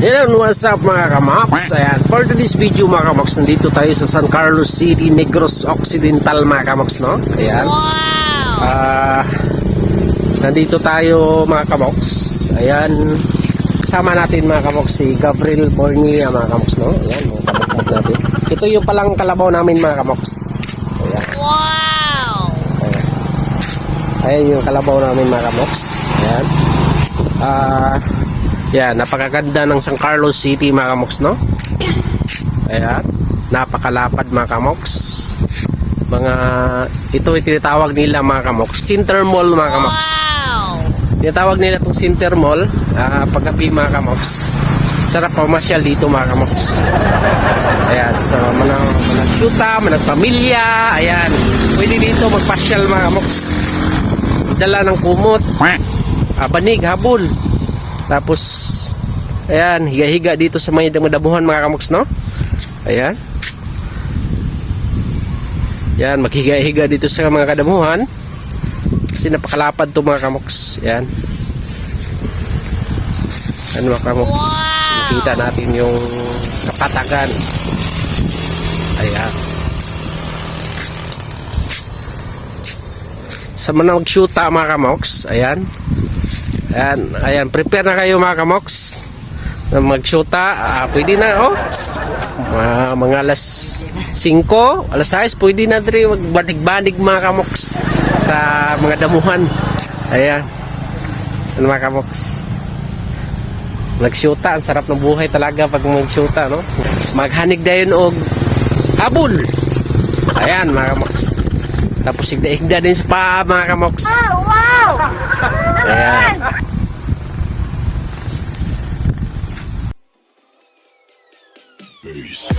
Hello, what's up mga kamaps? Ayan, for today's video mga kamaps, nandito tayo sa San Carlos City, Negros Occidental mga kamaps, no? Ayan. Nandito tayo mga kamaps. Ayan. Kasama natin mga kamaps si Gabriel Bornia mga kamaps, no? Ayan, mga kamaps natin. Ito yung palang kalabaw namin mga kamaps. Ayan. Wow! Ayan. Ayan yung kalabaw namin mga kamaps. Ayan. Yan, napakaganda ng San Carlos City mga kamoks, no? Ayan, napakalapad mga kamoks. Ito yung tinatawag nila mga kamoks, Center Mall mga kamoks. Wow! Tinatawag nila itong Center Mall, paggabi mga kamoks. Sarap pamasyal dito mga kamoks. Ayan, so managsyuta, managpamilya, ayan. Pwede dito magpasyal mga kamoks. Dala ng kumot, banig, habol. Tapos, ayan, higa-higa dito sa may damuhan mga kamoks, no? Ayan. Ayan, maghiga-higa dito sa mga kadamuhan. Kasi napakalapad to mga kamoks. Ayan. Ayan mga kamoks. Wow! Kita natin yung kapatagan. Ayan. Sa mga mag-shoota mga kamoks. Ayan. Ayan, prepare na kayo mga kamoks na mag-shoota. Pwede na, oh. Mga alas 5, alas 6, pwede na rin magbanig-banig mga kamoks sa mga damuhan. Ayan. Mga kamoks. Mag-shoota, ang sarap ng buhay talaga pag mag-shoota, no? Maghanig dayon og habol. Ayan, mga kamoks. Tapos igda-igda din sa paa mga kamoks. Oh, wow! Ayan. Peace.